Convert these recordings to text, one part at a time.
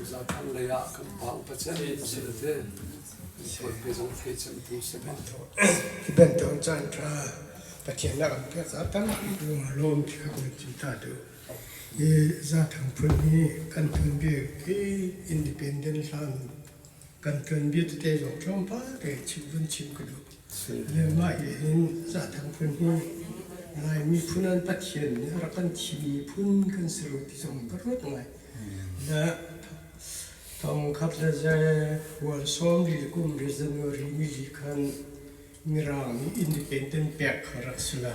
za thang le ya kam pa pa chen se de te ko pe zo te chen tu se ba ben to chan tra ta kien la kan pe za tan du lom ti ka ko chi ta do ye za thang phun ni kan thun bi ki independent lan kan thun bi te zo chom pa te chi bun chim ko do le ma ye in za thang phun ni lai mi phunan pa thien ni ra kan chi mi phun kan se ro ti som ka ro ngai na thong khat le je wal som li kum reason ri mi li kan mirang independent pek kharak sila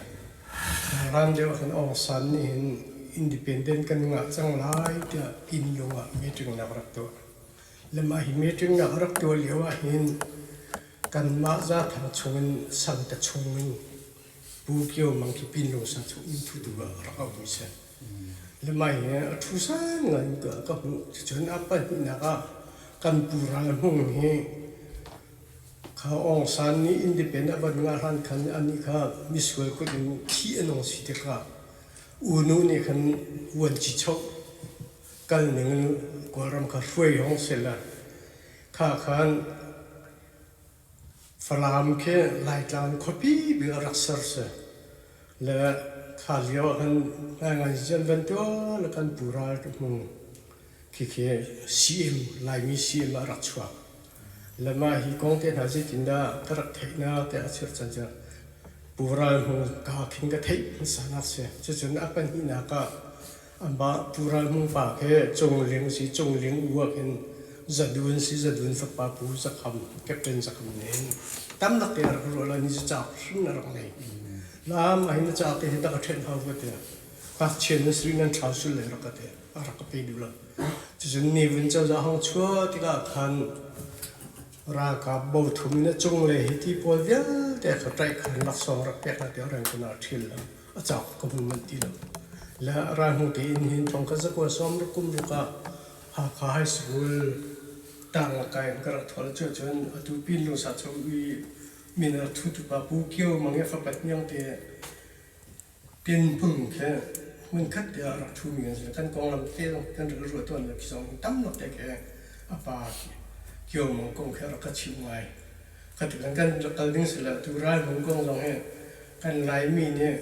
ram de kan ong san ni independent kan nga chang lai ta in longa meeting na rak to lama hi meeting na rak to lewa hin kan ma za thang chungin san ta chungin bu kyo mang ki pin lo sa chu in thu du ba ra ka bu se lama hi thu san ngai ka bu chon apa na ka kan pu ra hung hiเขาองศานี้อินดิเพนเดนต์บางงานคันอันนี้ค่ะมิสเวลก็ยังที่อนงสิเดค่ะอุนุนี่คันวันจิชกกันหนึ่งกว่าเราค่ะช่วยห้องเสร็จแล้วข้าคันฝรั่งแค่ไล่จานคอปี้เบื่อรักษาเสียแล้วข้าเลี้ยวคันงานจันเป็นตัวแล้วคันปูราทุกมุงคิดแค่ซีเอ็มไล่มีซีเอ็มรักชัวแล้วมาฮีกงเทนหาจิตินดากระเทน่าแต่อาชีพจันจะปูราหูกาคิงกระเทมันสานักเสียจะจนอัปนินากาอันบ่ปูราหูฝากแค่จงเลี้ยงสิจงเลี้ยงวัวเห็นจะดูนสิจะดูนสักปาปูสักคำแค่เป็นสักคำเน้นตั้มนักเตะรักรู้แล้วนี่จะจับซึ่งนักไหนแล้วมาเห็นจับเตะเห็นตะกเทนเขาก็เตะก็เชื่อในสิ่งนั้นชาวสุดเลยรักเตะรักไปดูละจะจนนี่วันเจ้าจะห้องชั่วที่ก็คันรากับบ่ทุมเนี่ยจงเลยที่พอเดียวแต่เขาใจขันรักสองรักแปกนะเดี๋ยวแรงก็น่าเที่ยวแล้วอาจารย์ก็มุ่งมันตีแล้วและร้านหุ่นที่อินหินทองก็จะกว่าซ้อมรักกุมลูกหาขายสูลต่างกันกระทอลเจอจนตุปินลูกสาวชวีมีนาทุตุปาปูเกี่ยวมังเงฟปัดยังเตะเป็นพึ่งแค่มันคัดเดียรักทุ่มเงินกันกองลำเตี้ยกันรัวตัวนึกสองตั้มหลักแต่แค่อาปาเกี่ยวมังกรแค่รักชิวไว้ก็ถึงกันกันดิ้งสิละตัวร้ายมังกรตรงนี้กันลายมีเนี่ย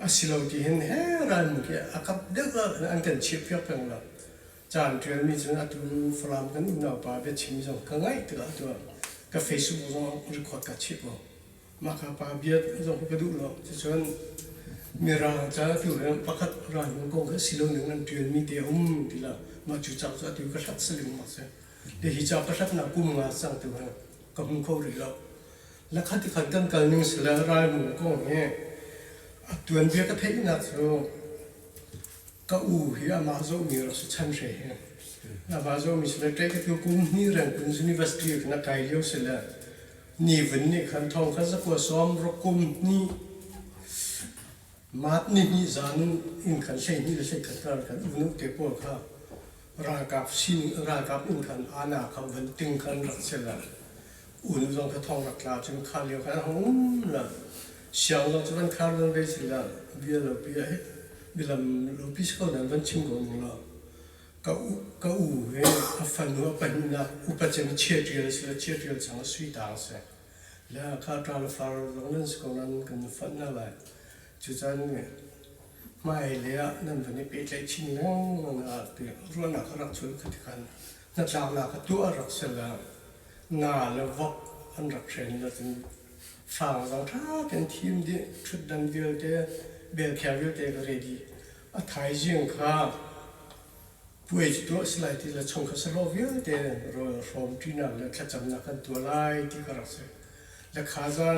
อาศิลป์ที่เห็นเฮ้ร้านมันแค่อากับเด็กก็อันกันเชียบเพียบเป็นละจานเทรนมีจนอัตุฝรั่งกันอุณหภูมิเป็นชิมจงก็ง่ายตัวก็เฟซบุ๊กจงรีคอร์ดกับชิปมาขับปาเบียดจงไปดูแล้วจะชวนมีร้านจ้าตัวเรื่องพักร้านมังกรก็ศิลป์หนึ่งนั้นเทรนมีเดียที่ละมาจุดจับจ้าตัวก็ชัดสลิมมาเสียเดี๋ยวฮิจับก็ชัดนักกุมงาสังตัวก็มึงเขาเรียกแล้วขัดที่ขัดกันกันหนึ่งสิละร้านมังกรเนี่ยตัวเบียก็เท่นักสุดก็เฮียมาโซมีรสชันเช่นะมาโซมีสิละใจก็ตัวกุมนี่เรื่องคุณสุนิวัสดิ์นักไก่เลี้ยวสิละนี่วันนี้ขันทองขันสักว่าซ้อมรบกุมนี่มาดนี่จานุอินขันใช่นี่เลยใช่ขันกันอุนุเตปวข้ารากกับชินรากกับอินขันอาณาคำวันตึงขันรักเสละอุนุจงกระทองรักลาจนข้าเลี้ยวกันหงละเสียงจงจะเป็นข้าเรื่องไปสิละเบี้ยละเบี้ยบิลล์ลูปิสก็นั่นเป็นชิมกงละก็เฮ้ฟันหัวเป็นนะอุปจันเชี่ยเดียวสิละเชี่ยเดียวจังสุยต่างเสียแล้วข้าตราลฟาร์ลงนั้นสกุลนั้นกันฟันนั่นแหละจุดนั้นไม่เลยอ่ะนั่นเป็นเปิดใจชิมนั่งนะเดี๋ยวรู้นักรักช่วยกันกันนั่นจางนักตัวรักเสละงาแล้ววักอันรักเชนแล้วถึงฟังเราถ้าเป็นทีมที่ชุดดันเดียวเดเบลแควิลเดก็เรดี้อ่ะไทยจิงข้าป่วยตัวสไลด์ที่เราชงข้าสโลวิลเดรอฟอร์มที่นั่นแล้วข้าจำนักกันตัวไล่ที่กระไรแล้วข้าจะ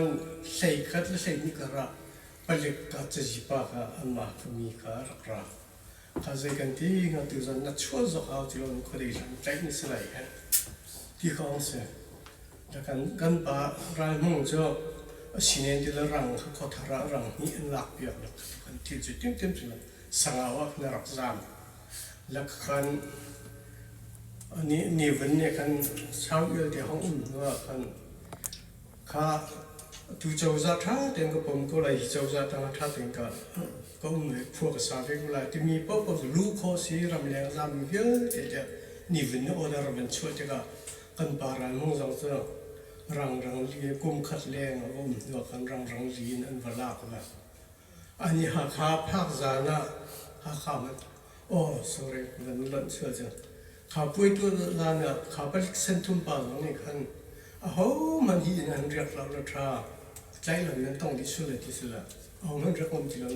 ใส่ขัดแล้วใส่นี่กระผลิตกัจจิปะข้าอันมาคุมีข้ารักราข้าจะกันที่งั้นตัวจะนัดช่วยจะเอาที่เราคนเดียวใจนี่สไลด์ที่เขาเสียแล้วกันป่ารายมุ่งจะสิ่งที่เรารังเขาทารารังนี่หลักเปียกแล้วกันที่จุดเต็มๆเลยสังเอาในรักษาแล้วกันอันนี้วันนี้กันเช้าเยอะที่ห้องอุ่นว่ากันข้าดูเจ้าจ้าท่าเต็งก็ผมก็เลยเจ้าจ้าท่าเต็งก็ ก็เหมือนพวกสาวเวลาที่มีป๊อปลูกเขาสีรำแรงรำเยอะแต่จะนี่วันนี้โอดาร์มันช่วยจะกันปารันมงจังเสอรังลีกุมขัดแรงดูกันรังลีนั่นเวลาก็แบบอันนี้หาขาพักจานะหาขามันโอ้ sorry มันหล่นเชื่อจังขาป่วยตัวจานะขาไปเส้นทุ่มปากนี่คันโอ้มันฮีนั่นเรียกเราละทราใจเรานั้นต้องดิสุดเลยที่สุดละเอามันเรียกมันที่เรา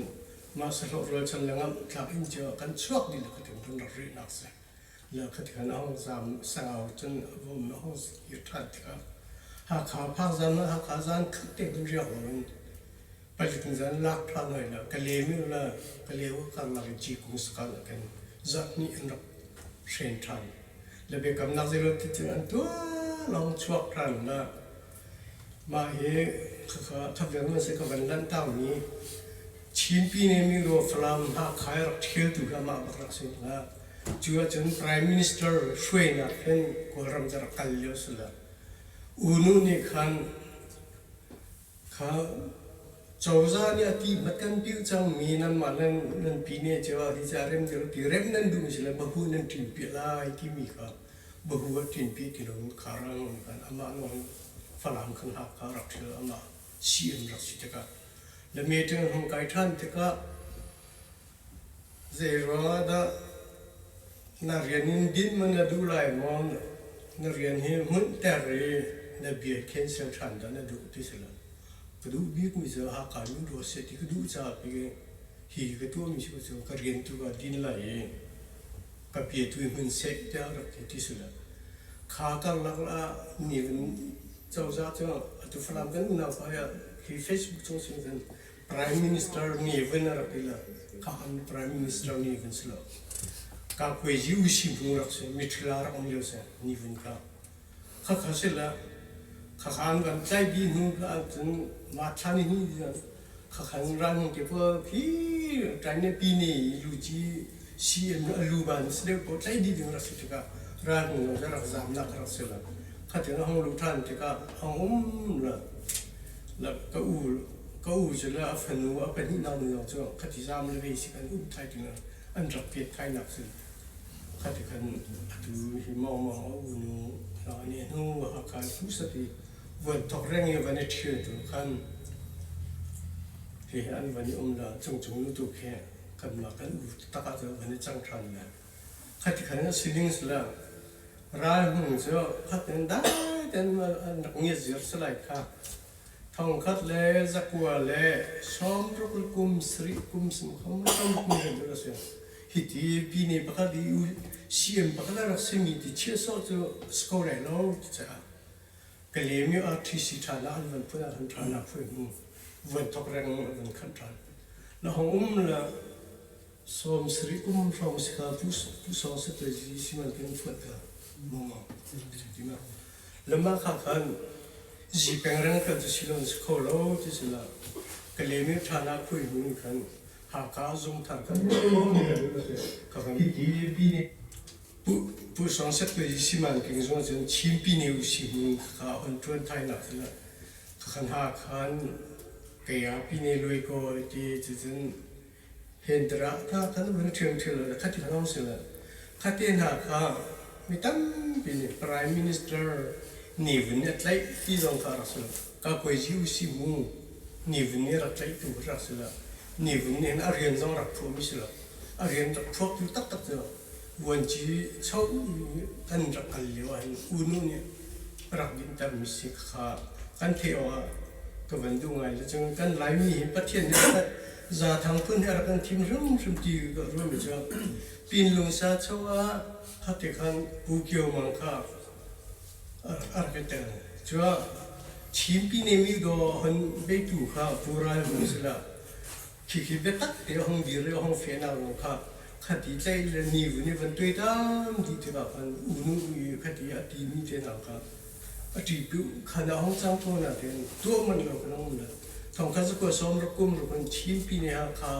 มาสรุปเราฉันแล้วถ้าอินเจอกันช่วงนี้เราก็ถึงต้องรักรีนักเสียแล้วก็ถึงห้องสามสาวจนผมห้องยุทธาที่ครับหาขาพักจานะหาขาจานขึ้นเต็มเรียกมันไปถึงจานลักท่านเลยละก็เลยไม่ละก็เลยว่าการมาจีกุงสกัดกันจักนี่อันดับเชนทันแล้วเบกำนักเจริญที่อันตัวลองช่วยท่านละมาเฮ้ข้าทับเรื่องมันเสกวันนั้นตั้งนี้ชิมปีนี้มีรูฟลามหาขายรักเที่ยวถูกมาบักรักสิ่งละจัวจน Prime Minister ช่วยนักเป็นกุรำจะรักกันเยอะสุดละอุนุนี่ขันข้าเจ้าจานี่ที่มัดกันพิวจังมีนั่นมานั่นปีนี้เจ้าที่จะเริ่มจะที่เริ่มนั่นดูสิละบะฮูนั่นทิ้งปีละไอ้ที่มีข้าบะฮูว่าทิ้งปีที่เราขารังกันอามาโนฝรั่งขันหักขารักเธออามาเสียมรักสิเจ้าก็แล้วเมื่อถึงห้องไก่ท่านเจ้าก็เจรวาดานาเรียนดินมันดูไล่มองนาเรียนเฮมันแต่เรื่องนับเบียร์เข็นเสียงฉันแต่นั่นดูที่สุดละก็ดูบิ๊กมิสหาการดูรู้สึกที่ก็ดูจ้าพี่ฮีก็ตัวมิสก็จะเรียนตัวดินไล่กับเบียร์ตัวมันเสกเจ้ารักที่สุดละข้าก็ลักละนี่มันเจ้าจ้าเจ้าตัวฝรั่งกันน่าไปที่ Facebook ช่องสิ่งนั้น Prime Minister นี่วันนั้นรักละข้าคัน Prime Minister นี่วันสุดละข้าคุยจิวชิบุรักเสียมิตรลารักมันเยอะเสียนี่วันข้าเสร็จละข้าขันกันใจดีหนูก็จนมาชันนี่ข้าขันรังเก็บว่าพี่ใจเนี่ยปีนี้ลูจีซีเอ็มลูบันสเดปใจดีดึงรักสุดที่ก็รังจะรักจำนักรักเสร็จละข้าถึงห้องลูกท่านที่ก็ห้องละแล้วก็จะละฝันว่าเป็นที่นอนอยู่จ้ะข้าที่จำเลยสิกันไทยถึงอันรักเพียรไทยนักสุดข้าที่กันดูหิมะมาอูนูแล้วเนี่ยนูว่าการผู้สติวันตกแรงอยู่วันนี้เชื่อตัวกันที่อันวันนี้ละจงรู้ตัวแค่กันมากันตักตัววันนี้จังทันเลยข้าที่กันสิ่งสิ่งละร้ายมึงเจ้าข้าเป็นได้แต่มานักเงียบเสียสลายข้าทองคัดเล่จักวัวเล่ซ้อมรุกกุมสรีกุมสมเขาไม่ต้องคุยกันด้วยเสียฮิตปีนี้ปกติเสียงปกติเราเสียมีที่เชื่อสอดตัวสกอร์เลยเราจะก็เลยมีอาทิตย์สิทานาวันพุธหันทานาพุธวันตกแรงวันขันทันแล้วห้องละสมสรีสมสิกาผู้สอนสเตจิสิมันเป็นฟุตกันมั่งที่มาแล้วมาข้าขันจีเป็นเรื่องกันจะสิลอนสกอร์เราที่สิละก็เลยมีทานาพุธมันกันหากาจงทางกันข้าขันที่ปีนี้ผู้สอนสเตจิสิมันเป็นส่วนจนปีนี้อุสิมันข้าอันชวนไทยนักละข้าขันหาขันเกี่ยปีนี้ลุยก็ที่จะเห็นตระถ้าท่านมันเชื่อเลยข้าที่เขาเสียละข้าที่หาข้าไม่ตั้งปีนี้ Prime Minister นี่วันนี้ไล่ที่จงการรักษาข้าคุยจิวสิมูนี่วันนี้รักไล่ตัวรักษานี่วันนี้อาเรียนจงรักพวกมิสละอาเรียนรักพวกอยู่ตักเจอวันที่ชาวกันรักกันเลยว่าอุนุเนี่ยรักดินตามมิสิข้ากันเที่ยวก็วันดูไงแล้วจังกันหลายมีประเทศเนี่ยจะทางพื้นที่รักกันทีมรุ่งสมทีก็รู้ไม่จบปีนลงซาชัวฮัตติคันบุกเกี่ยวมังค่าอะไรกันแต่ชัวทีมปีนี้มีดอหันเบตูข้าปูรายมุสลาคิดเบตักเดี๋ยวห้องดีเลยห้องเฟียนาลงข้าขัดใจเลยนี่วันนี้วันตัวดำที่ที่แบบมันอุนุอยู่ขัดที่ตีมีเจนังข้าที่ผิวขนาดห้องจังตัวนั่นเองตัวมันเราก็ต้องมันทองข้าจะก็ซ้อมรักกุมรักคนทีมปีนี้ข้า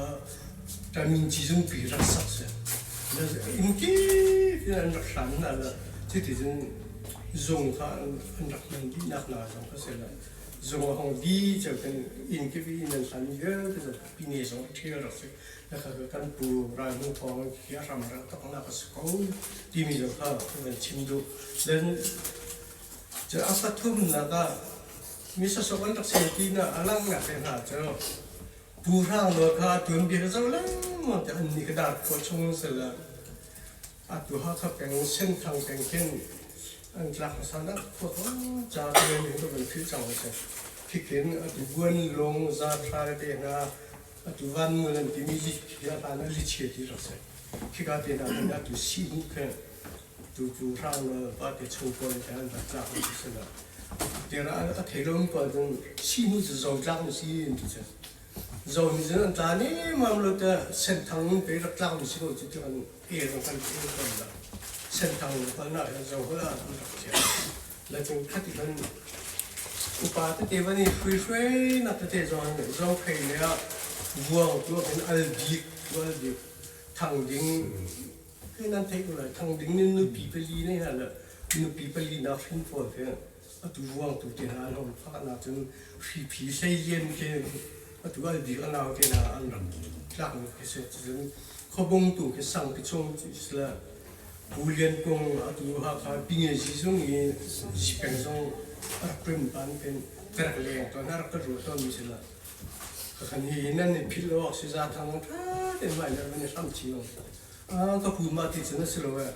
แต่มีจีจงปีรักษาเสียแล้วอินกี้ที่นั่นรักษานั่นแหละที่ที่จงข้าอันรักมันที่นักหนาจงก็เสียละ dùng hồng đi cho cái in cái vi nên sẵn nhớ cái giờ pin này giống theo rồi là cái căn bù ra những phong kia làm ra tóc là cái sấu đi mình rồi ha mình chim du nên cho áp sát thun là cái mình sẽ sống được sinh ki na alang ngã cái nào cho bù ra rồi ha tuần biệt rồi lắm mà cái anh cái đạt có chung sẽ là à tu ha các cái sinh thăng cái kiến anh lạc sản đất của cha tôi những cái vấn đề trong cái khi kiến ở tu buôn long ra thay để na ở tu văn mưa lên thì mình chỉ là anh lý chết đi rồi khi cái tiền là anh tu xin cái tu ra là把cái抽过来给anh đặt ra就是了，对了，anh thấy luôn có những xin是giàu trang xin就是，giàu như thế ta này mà lúc đó sinh thăng bị đặt trang thì xin chỉ cho anh cái nó cần cái đó sinh thăng còn lại là giàu hơn là là chúng ta thì mình upa thì vấn đề free free nạp thì giàu phải là vuôngตัวเป็นอัลบิกthằng dính cáiนั้นthấy là thằng dính nên nuôi bị beli này là nuôi bị beli nào sinh phổi thế tu vuông tu tiền nào không phát nào chúng phi xây liên cái tu ăn việc nào cái nào ăn lạc cái sự chúng không bông tu cái sang cái chung là bù liên công tu học pin gì xong thì bèn xong prim ban cái cái liền tôi nói cái rồi tôi mới là cái này nên phi lo sự ra thằng cái này là mình làm chi rồi cái phù ma thì chúng nó sẽ rồi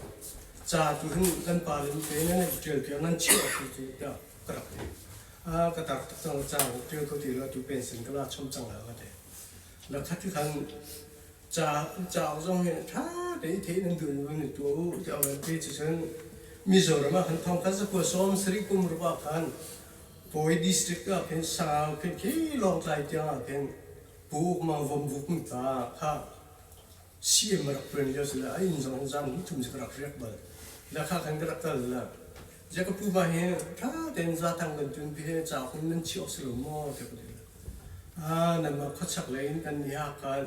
cha tu hình dân pa lên cái này chơi cáiนั้นchịu thì cái cái đặc trong cha chơi cái thì là tu bên sinh cái là trong chẳng là cái đấy là khách thứ hàng cha trong này để thế nên đường với người tu cho cái chỉ cần mi rồi mà hắn thông khách của xóm Sri Kum rồi bạn Boy district cái sao cái long lại cái buộc mà vòng buộc mình ta xem mà đặc biệt là ai in rằng chúng sẽ đặc biệt bởi là khác anh đặc biệt là giờ cái phụ bài hè đến ra thằng gần chuẩn bị chào không nên chịu sự mò thế cái nên mà khó chắc lấy cái nhà cái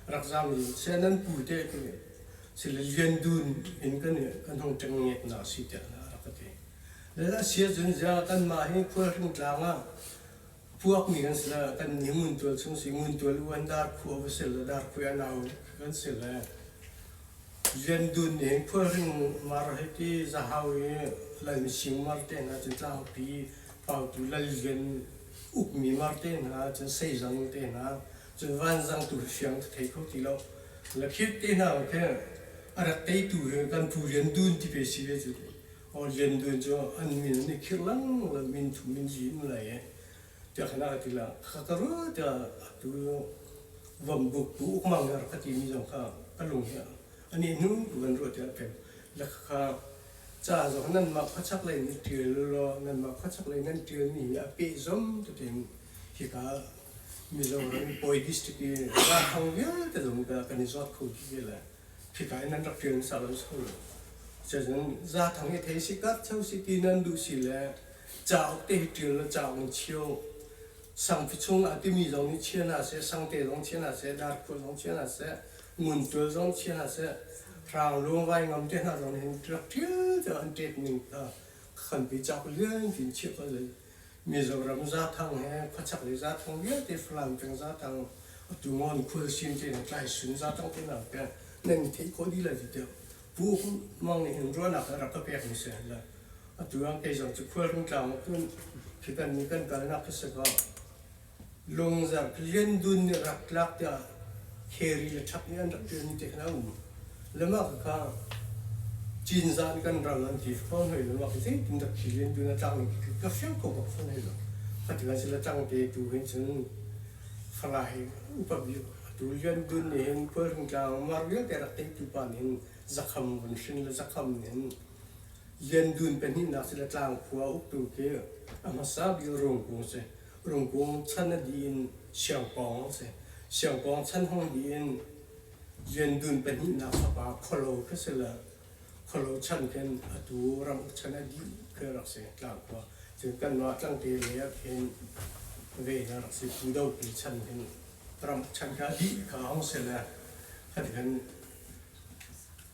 đặc giam gì sẽ nên phụ thế cái sẽ là liên đun hiện cái hông trăng nhẹ nào xí thế là cái thế để là xí dân ra cái mà hiện phơi trong trăng áพวกนี้กันสิละกันยิ่งมุ่งตัวช่วงสิ่งมุ่งตัวล้วนดาร์คู่ไปสิละดาร์คู่อันเอากันสิละเรียนดูนี่พวกที่มาให้ที่จะหาวิหลังสิ่งมาเต้นนะจนจะเอาปีเป่าตัวเรียนอุกมีมาเต้นนะจนเสียจังเต้นนะจนวันจังตัวเสียงเทเขาทีแล้วแล้วคิดเต้นนะแค่อะไรเตะตัวกันผู้เรียนดูที่เป็นสิ่งที่อ๋อเรียนดูจะอันมีนี่คิดลังแล้วมีถุงมีจีนอะไรจะขนาดที่ละข้าก็รู้จะตัววัมบุกตัวอุกมังการที่มีจังข้าก็ลงเนี่ยอันนี้นู้นวันรู้จะเป็นแล้วข้าจ้าจากนั้นมาพัชกเลยนี่เดียวรอนั้นมาพัชกเลยนั่นเดียวนี่อภิสมตัวเองที่ข้ามีจังนั้นปอยดิสติกีว่าทางเยอะแต่ตรงกันนี่จอดคู่ที่เลยที่ข้านั้นรักเรียนสารสุขจะนั้นจะทางนี้เทสิกัดเช่าสิกีนั้นดูสิแลจ้าเตะเดียวแล้วจ้ามันเชี่ยวsang phía trung à tìm giống như chia là sẽ sang tề giống chia là sẽ đạt của giống chia là sẽ nguồn tuổi giống chia là sẽ rào luôn vai ngắm tên là giống hình rất thiếu cho anh chết mình khẩn bị chọc lươn thì chịu có gì mình rồi làm ra thằng hay phát chắc lấy ra thằng biết thì làm chẳng ra thằng tụi ngon khơi xin thì lại xuống ra trong cái nào cái nên thấy có đi là gì được bố cũng mong này hình rồi nào cái cái việc mình sẽ là tụi anh cái giống chụp khơi không làm cái cần cái nào cái sẽ có lông ra liên đun rắc lắc ya kheri là chắc như anh đặt tiền như thế nào là mà cái chín gian cần rằng anh chỉ phong hơi là mà cái gì cũng đặt liên đun là trăng cái phiếu của một phong hơi là phát triển là trăng thì tụ hình chân phải upah biểu tụ liên đun này hình phơi trong trăng mà biết cái đặt tiền tụ bàn hình giặc hầm vẫn sinh là giặc hầm hình liên đun bên hình nào sẽ là trăng phua úp tụ kia mà sao biểu rồng cũng sẽ rồng cũng chân là điên xiang bóng sẽ xiang bóng chân hông điên liên đun bên hình nào sắp vào kholo cái sẽ là kholo chân cái tụ ram chân là điên cái là sẽ làm qua chỉ cần nói trong tiền này cái về là sẽ cúi đầu thì chân cái ram chân cái đi cả ông sẽ là cái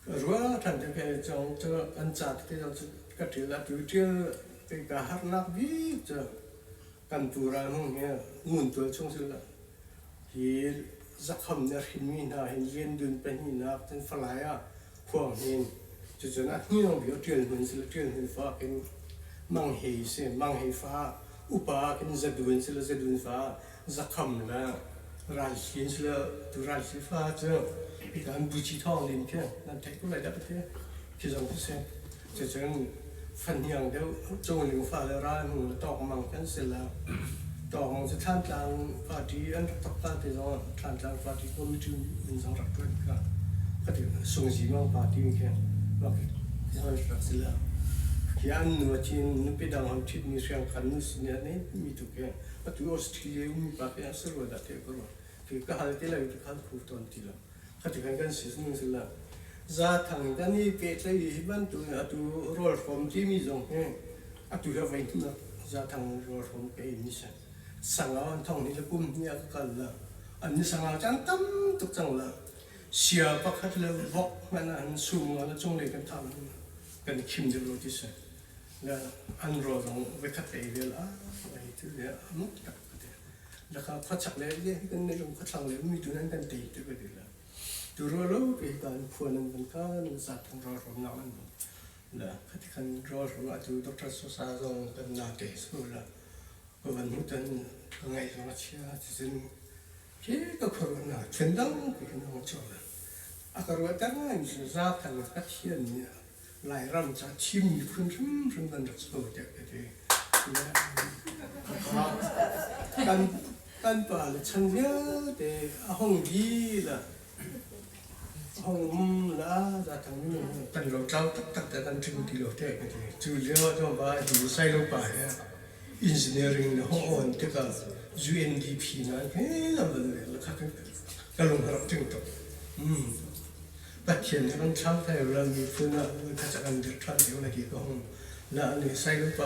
rồi thành cái trong cho anh chặt cái trong cái thứ là thứ chưa cái cả hát nát ví cho กันปูราห้องเนี่ยงุนตัวช่วงสุดละฮีสักคำเนี่ยหินมีนาเห็นเย็นดุนเป็นหินนับเป็นฝรั่งพวกเห็นจุดนั้นนี่เราเบียวเตือนหุ่นสิละเตือนหุ่นฟ้าเป็นมังเฮเสมังเฮฟ้าอุปาเป็นจะดุนสิละจะดุนฟ้าสักคำละรันสินสิละตัวรันสิฟ้าเจ้าการบูชีทองลินแค่นั่นแท็กก็เลยได้ประเทศที่สองเปอร์เซ็นต์จุดนั้นฟันยังเดียวจงหลิงฟ้าและร้านหุ่นตอกมังกันเสร็จแล้วตอกมังจะท่านกลางปาร์ตี้อันตักตาที่สองท่านกลางปาร์ตี้ก็มีจุดอินสังรักด้วยกันก็ถือส่งสีมังปาร์ตี้มีแค่ว่าที่เรารักเสร็จแล้วที่อันนู้นที่นู้นไปดังหันทิศมีเสียงกันนู้นสิ่งนี้มีทุกอย่างก็ตัวออสเตรเลียมีปาร์ตี้สรุปได้ก็รู้ที่ก็หาที่เราที่เขาพูดตอนที่เราก็ถือกันสิ่งนี้เสร็จแล้วจะทางด้านนี้เกิดอะไรบ้างตัวตัวรอลฟอร์มที่มีตรงนี้ตัวเราไม่รู้นะจะทางรอลฟอร์มเป็นมิสันสังเอาทางนี้ละกุมเนี่ยก็ละอันนี้สังเอาจังตั้มตุกจังละเสียปักหัดเลยบอกมันอันสูงแล้วจงเลยกันทำกันคิมเดโรดิสันแล้วอันรอตรงเวคัดเอเวลไอ้ที่เนี่ยมุกตักก็ได้แล้วก็พัดฉักเลยเนี่ยกันในลงพัดฉักเลยมีตัวนั้นกันตีตัวก็ได้ละตัวเราไปการพวนกันก็สัตว์ทางรอของเราละที่กันรอของตัวดรสุสาตรงกันนาเตสละวันนี้ตอนไงสมัชชาจึงเกี่ยวกับคนน่ะเช่นดังเป็นน้องโจละอาการว่าแต่งงานสุดาทางกัทเทียนเนี่ยหลายรำจะชิมพื้นพื้นกันรักษาเด็กเด็กกันป่าเลยฉันเยอะแต่ห้องดีละห้องละจะทำนี่กันเราเจ้าตักแต่กันถึงที่เราเด็กเด็กจุดเลี้ยวจะมาดูใส่ลงไปengineering นะห้องที่ก็ UNDP นะเฮ้ยเราเลยแล้วก็ลงรับถึงตัวปัจจัยนั้นช่างไทยเรามีฟื้นอ่ะถ้าจะอันเดือดร้อนอยู่ในกี่กองแล้วอันนี้ใส่ลงไป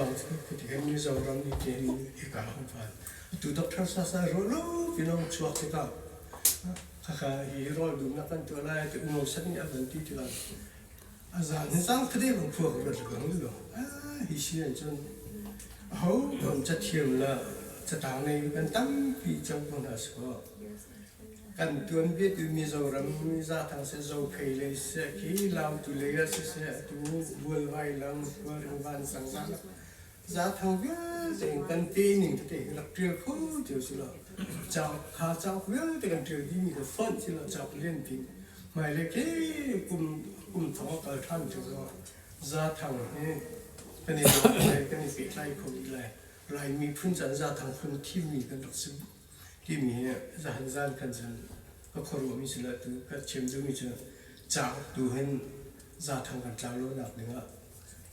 ที่เห็นมีเราเรามีเกณฑ์อีกการของฟันตัวด็อกเตอร์ซาซาโรโลพี่น้องช่วยกันข้าฮีโร่ดูนักกันตัวอะไรตัวอุโมงค์สัญญาบันที่ที่เราอาจารย์นี่สังคดีของพวกเราจะกันหรือฮิเชียนจนเขาผมจะเที่ยวละจะต่างในกันตั้งปีจังหวัดสกอกันตัวนี้ตัวมีโซรมีจะทางเซโซเพลย์เสียที่เราตัวเลี้ยเสียตัวบัวไว้ลำบัววันสังสรรค์จะทางเบี้ยแต่กันปีหนึ่งที่เราเที่ยวคู่เที่ยวสิเราเจ้าข้าเจ้าเบี้ยแต่กันเที่ยวที่มีแต่ฟอนที่เราเจ้าเล่นพิงไม่เลยแค่กลุ่มท้องกันท่านที่เราจะทางนี้กันนี่กันนี่ปิดไล่คนอีเลยไล่มีพื้นฐานจะทางคนที่มีกันรักษาที่มีจะหันจานกันจนก็ขรวมีสิละตัวก็เชื่อมดูมีจะจ้าดูเห็นจะทางกันจ้าล้วนหนักเนี่ย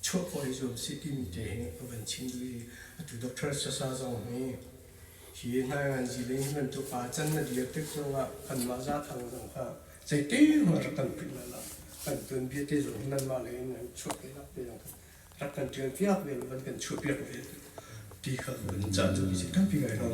ช่วยคอยจมสิที่มีเจงก็เป็นชิ้นดีตัวด็อกเตอร์จะสร้างให้ที่งานจีเล่มันตัวป่าจันนั่นเดียวที่ตรงว่ากันมาจะทางตรงข้าใจเตี้ยมารักกันเป็นละกันตัวเบี้ยที่ตรงนั้นมาเลยนั่นช่วยกันรับไปอย่างรักกันเจอเพียบเลยมันกันช่วยเพียบเลยที่เขาเป็นจ้าตัวมีสิทั้งปีไงเรา